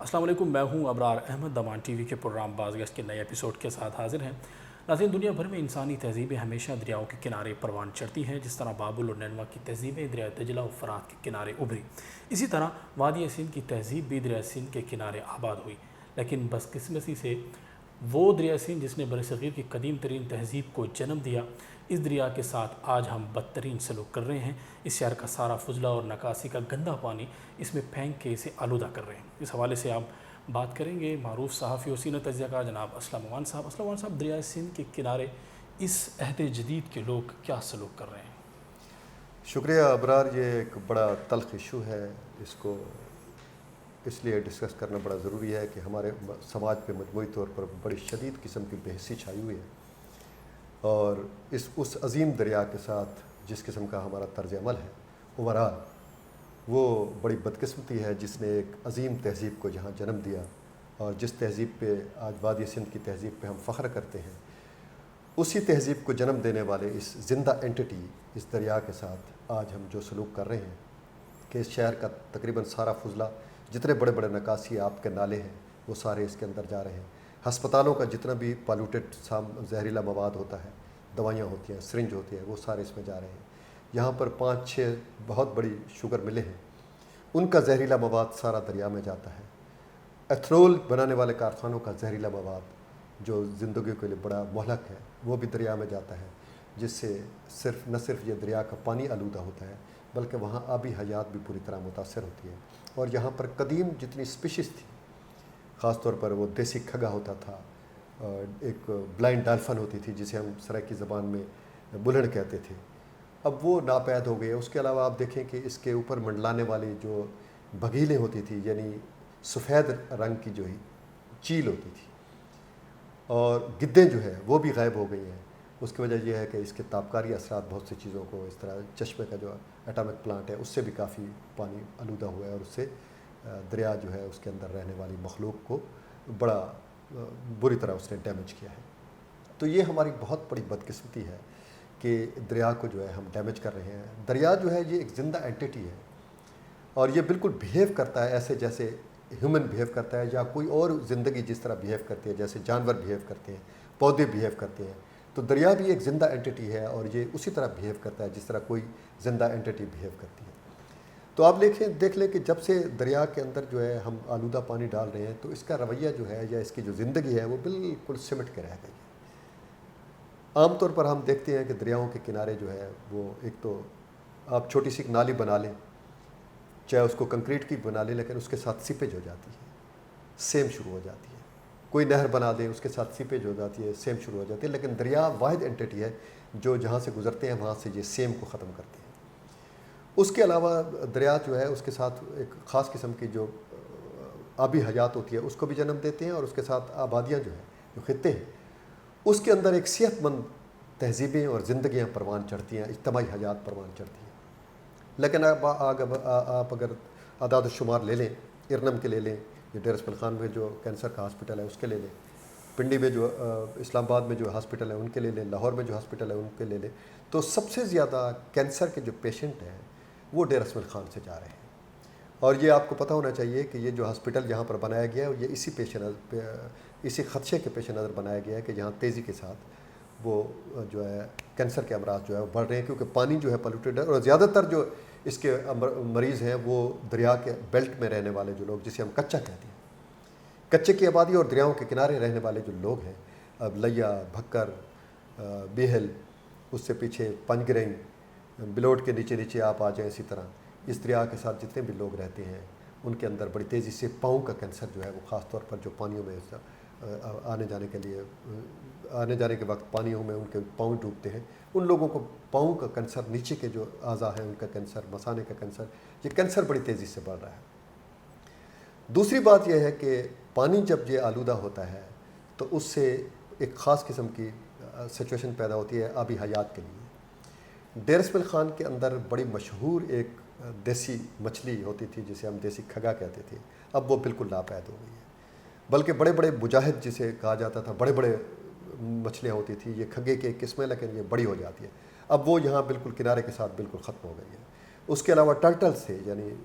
السلام علیکم، میں ہوں ابرار احمد۔ دمان ٹی وی کے پروگرام بازگشت کے نئے ایپیسوڈ کے ساتھ حاضر ہیں۔ ناظرین، دنیا بھر میں انسانی تہذیبیں ہمیشہ دریاؤں کے کنارے پروان چڑھتی ہیں۔ جس طرح بابل اور نینوا کی تہذیبیں دریائے دجلہ و فرات کے کنارے ابھری، اسی طرح وادی سندھ کی تہذیب بھی دریائے سندھ کے کنارے آباد ہوئی۔ لیکن بدقسمتی سے وہ دریائے سندھ جس نے برصغیر کی قدیم ترین تہذیب کو جنم دیا، اس دریا کے ساتھ آج ہم بدترین سلوک کر رہے ہیں۔ اس شہر کا سارا فضلہ اور نکاسی کا گندا پانی اس میں پھینک کے اسے آلودہ کر رہے ہیں۔ اس حوالے سے آپ بات کریں گے معروف صحافی و سینئر تجزیہ کار جناب اسلم امان صاحب۔ اسلم امان صاحب، دریائے سندھ کے کنارے اس عہد جدید کے لوگ کیا سلوک کر رہے ہیں؟ شکریہ ابرار، یہ ایک بڑا تلخ ایشو ہے۔ اس کو اس لیے ڈسکس کرنا بڑا ضروری ہے کہ ہمارے سماج پہ مجموعی طور پر بڑی شدید قسم کی بے حسی چھائی ہوئی ہے، اور اس عظیم دریا کے ساتھ جس قسم کا ہمارا طرز عمل ہے اوورال، وہ بڑی بدقسمتی ہے جس نے ایک عظیم تہذیب کو جہاں جنم دیا، اور جس تہذیب پہ آج وادی سندھ کی تہذیب پہ ہم فخر کرتے ہیں، اسی تہذیب کو جنم دینے والے اس زندہ اینٹی اس دریا کے ساتھ آج ہم جو سلوک کر رہے ہیں کہ اس شہر کا تقریباً سارا فضلہ، جتنے بڑے بڑے نکاسی آپ کے نالے ہیں، وہ سارے اس کے اندر جا رہے ہیں۔ ہسپتالوں کا جتنا بھی پالوٹیڈ زہریلا مواد ہوتا ہے، دوائیاں ہوتی ہیں، سرنج ہوتی ہے، وہ سارے اس میں جا رہے ہیں۔ یہاں پر 5-6 بہت بڑی شوگر ملیں ہیں، ان کا زہریلا مواد سارا دریا میں جاتا ہے۔ ایتھنول بنانے والے کارخانوں کا زہریلا مواد جو زندگی کے لیے بڑا مہلک ہے، وہ بھی دریا میں جاتا ہے، جس سے نہ صرف یہ دریا کا پانی آلودہ ہوتا ہے، بلکہ وہاں آبی حیات بھی پوری طرح متاثر ہوتی ہے۔ اور یہاں پر قدیم جتنی سپیشیز تھی، خاص طور پر وہ دیسی کھگا ہوتا تھا، ایک بلائنڈ ڈالفن ہوتی تھی جسے ہم سرائکی زبان میں بلہڑ کہتے تھے، اب وہ ناپید ہو گئے۔ اس کے علاوہ آپ دیکھیں کہ اس کے اوپر منڈلانے والی جو بگھیلیں ہوتی تھی، یعنی سفید رنگ کی جو ہی چیل ہوتی تھی، اور گدیں جو ہے وہ بھی غائب ہو گئی ہیں۔ اس کی وجہ یہ ہے کہ اس کے تابکاری اثرات بہت سی چیزوں کو، اس طرح چشمے کا جو ایٹامک پلانٹ ہے اس سے بھی کافی پانی آلودہ ہوا ہے، اور اس سے دریا جو ہے اس کے اندر رہنے والی مخلوق کو بڑا بری طرح اس نے ڈیمیج کیا ہے۔ تو یہ ہماری بہت بڑی بدقسمتی ہے کہ دریا کو جو ہے ہم ڈیمیج کر رہے ہیں۔ دریا جو ہے یہ ایک زندہ اینٹی ہے، اور یہ بالکل بہیو کرتا ہے ایسے جیسے ہیومن بہیو کرتا ہے، یا کوئی اور زندگی جس طرح بہیو کرتی ہے، جیسے جانور بہیو کرتے ہیں، پودے بہیو کرتے ہیں۔ تو دریا بھی ایک زندہ اینٹی ہے، اور یہ اسی طرح بہیو کرتا ہے جس طرح کوئی زندہ اینٹی بہیو کرتی ہے۔ تو آپ دیکھ لیں کہ جب سے دریا کے اندر جو ہے ہم آلودہ پانی ڈال رہے ہیں، تو اس کا رویہ جو ہے یا اس کی جو زندگی ہے وہ بالکل سمٹ کے رہ گئی ہے۔ عام طور پر ہم دیکھتے ہیں کہ دریاؤں کے کنارے جو ہے وہ ایک تو آپ چھوٹی سی نالی بنا لیں، چاہے اس کو کنکریٹ کی بنا لیں، لیکن اس کے ساتھ سیپیج ہو جاتی ہے، سیم شروع ہو جاتی ہے۔ کوئی نہر بنا دیں، اس کے ساتھ سیپیج ہو جاتی ہے، سیم شروع ہو جاتی ہے۔ لیکن دریا واحد اینٹی ہے جو جہاں سے گزرتے ہیں وہاں سے یہ سیم کو ختم کرتے ہیں۔ اس کے علاوہ دریا جو ہے اس کے ساتھ ایک خاص قسم کی جو آبی حیات ہوتی ہے اس کو بھی جنم دیتے ہیں، اور اس کے ساتھ آبادیاں جو ہیں، جو خطے ہیں، اس کے اندر ایک صحت مند تہذیبیں اور زندگیاں پروان چڑھتی ہیں، اجتماعی حیات پروان چڑھتی ہیں۔ لیکن آپ اگر اعداد و شمار لے لیں، ارنم کے لے لیں، یا ڈیر اسماعیل خان میں جو کینسر کا ہاسپٹل ہے اس کے لے لیں، پنڈی میں جو اسلام آباد میں جو ہاسپٹل ہے ان کے لے لیں، لاہور میں جو ہاسپٹل ہے ان کے لے لیں، تو سب سے زیادہ کینسر کے جو پیشنٹ ہیں وہ ڈیر اسماعیل خان سے جا رہے ہیں۔ اور یہ آپ کو پتہ ہونا چاہیے کہ یہ جو ہاسپٹل یہاں پر بنایا گیا ہے یہ اسی خدشے کے پیش نظر بنایا گیا ہے کہ یہاں تیزی کے ساتھ وہ جو ہے کینسر کے امراض جو ہے وہ بڑھ رہے ہیں، کیونکہ پانی جو ہے پولیوٹیڈ ہے، اور زیادہ تر جو اس کے مریض ہیں وہ دریا کے بیلٹ میں رہنے والے جو لوگ، جسے ہم کچا کہتے ہیں، کچے کی آبادی اور دریاؤں کے کنارے رہنے والے جو لوگ ہیں، اب لیا، بھکر، بیہل، اس سے پیچھے پنجگرہیں، بلوٹ کے نیچے نیچے آپ آ جائیں، اسی طرح اس دریا کے ساتھ جتنے بھی لوگ رہتے ہیں ان کے اندر بڑی تیزی سے پاؤں کا کینسر جو ہے وہ خاص طور پر جو پانیوں میں آنے جانے کے وقت پانیوں میں ان کے پاؤں ڈوبتے ہیں، ان لوگوں کو پاؤں کا کینسر، نیچے کے جو اعضاء ہیں ان کا کینسر، مثانے کا کینسر، یہ کینسر بڑی تیزی سے بڑھ رہا ہے۔ دوسری بات یہ ہے کہ پانی جب یہ آلودہ ہوتا ہے تو اس سے ایک خاص قسم کی سچویشن پیدا ہوتی ہے آبی حیات کے لیے۔ ڈیر اسماعیل خان کے اندر بڑی مشہور ایک دیسی مچھلی ہوتی تھی جسے ہم دیسی کھگا کہتے تھے، اب وہ بالکل ناپید ہو گئی ہے۔ بلکہ بڑے بڑے مجاہد جسے کہا جاتا تھا، بڑے بڑے مچھلیاں ہوتی تھیں، یہ کھگے کی ایک قسم ہے لیکن یہ بڑی ہو جاتی ہے، اب وہ یہاں بالکل کنارے کے ساتھ بالکل ختم ہو گئی ہے۔ اس کے علاوہ ٹرٹلز تھے، یعنی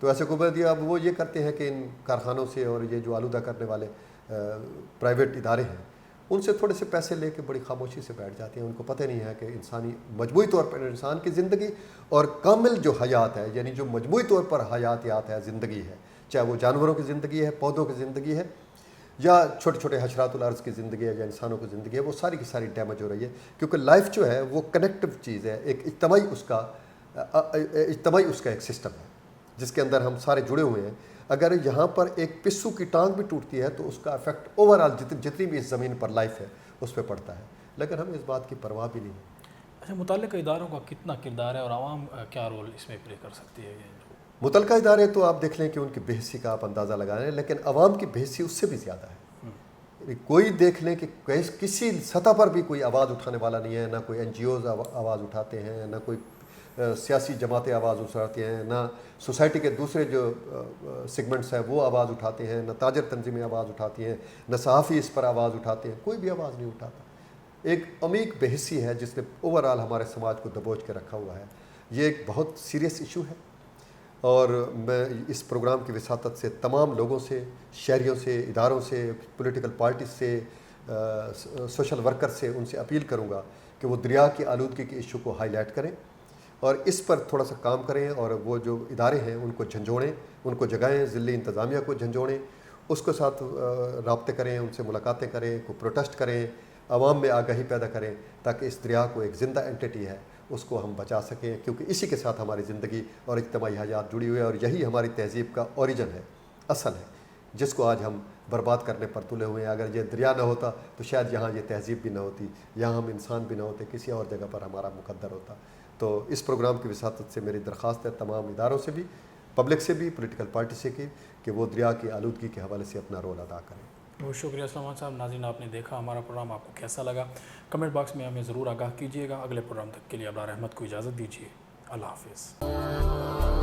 تو ایسے حکومت اب وہ یہ کرتے ہیں کہ ان کارخانوں سے اور یہ جو آلودہ کرنے والے پرائیویٹ ادارے ہیں ان سے تھوڑے سے پیسے لے کے بڑی خاموشی سے بیٹھ جاتے ہیں. ان کو پتہ نہیں ہے کہ انسانی مجموعی طور پر انسان کی زندگی اور کامل جو حیات ہے, یعنی جو مجموعی طور پر حیاتیات ہے, زندگی ہے, چاہے وہ جانوروں کی زندگی ہے, پودوں کی زندگی ہے, یا چھوٹے چھوٹے حشرات الارض کی زندگی ہے, یا انسانوں کی زندگی ہے, وہ ساری کی ساری ڈیمیج ہو رہی ہے. کیونکہ لائف جو ہے وہ کنیکٹو چیز ہے, ایک اجتماعی اس کا ایک سسٹم ہے جس کے اندر ہم سارے جڑے ہوئے ہیں. اگر یہاں پر ایک پسو کی ٹانگ بھی ٹوٹتی ہے تو اس کا افیکٹ اوور آل جتنی بھی اس زمین پر لائف ہے اس پہ پڑتا ہے, لیکن ہمیں اس بات کی پرواہ بھی نہیں ہے. اچھا, متعلقہ اداروں کا کتنا کردار ہے اور عوام کیا رول اس میں پلے کر سکتی ہے؟ متعلقہ ادارے تو آپ دیکھ لیں کہ ان کی بے حسی کا آپ اندازہ لگائیں, لیکن عوام کی بے حسی اس سے بھی زیادہ ہے. کوئی دیکھ لیں کہ کسی سطح پر بھی کوئی آواز اٹھانے والا نہیں ہے, نہ کوئی این جی اوز آواز اٹھاتے ہیں, نہ کوئی سیاسی جماعتیں آواز اٹھاتی ہیں, نہ سوسائٹی کے دوسرے جو سیگمنٹس ہیں وہ آواز اٹھاتے ہیں, نہ تاجر تنظیمیں آواز اٹھاتی ہیں, نہ صحافی اس پر آواز اٹھاتے ہیں, کوئی بھی آواز نہیں اٹھاتا. ایک عمیق بے حسی ہے جس نے اوور آل ہمارے سماج کو دبوچ کے رکھا ہوا ہے. یہ ایک بہت سیریس ایشو ہے, اور میں اس پروگرام کی وساطت سے تمام لوگوں سے, شہریوں سے, اداروں سے, پولیٹیکل پارٹیز سے, سوشل ورکر سے, ان سے اپیل کروں گا کہ وہ دریا کی آلودگی کے ایشو کو ہائی لائٹ کریں اور اس پر تھوڑا سا کام کریں, اور وہ جو ادارے ہیں ان کو جھنجھوڑیں, ان کو جگائیں, ضلعی انتظامیہ کو جھنجھوڑیں, اس کے ساتھ رابطے کریں, ان سے ملاقاتیں کریں, کو پروٹیسٹ کریں, عوام میں آگاہی پیدا کریں, تاکہ اس دریا کو ایک زندہ اینٹیٹی ہے اس کو ہم بچا سکیں, کیونکہ اسی کے ساتھ ہماری زندگی اور اجتماعی حیات جڑی ہوئی ہے, اور یہی ہماری تہذیب کا اوریجن ہے, اصل ہے, جس کو آج ہم برباد کرنے پر تلے ہوئے ہیں. اگر یہ دریا نہ ہوتا تو شاید یہاں یہ تہذیب بھی نہ ہوتی, یہاں ہم انسان بھی نہ ہوتے, کسی اور جگہ پر ہمارا مقدر ہوتا. تو اس پروگرام کی وساطت سے میری درخواست ہے تمام اداروں سے بھی, پبلک سے بھی, پولیٹیکل پارٹی سے کہ وہ دریا کی آلودگی کے حوالے سے اپنا رول ادا کریں. بہت شکریہ سلمان صاحب. ناظرین, آپ نے دیکھا ہمارا پروگرام, آپ کو کیسا لگا کمنٹ باکس میں ہمیں ضرور آگاہ کیجیے گا. اگلے پروگرام تک کے لیے ابرار احمد کو اجازت دیجیے. اللہ حافظ.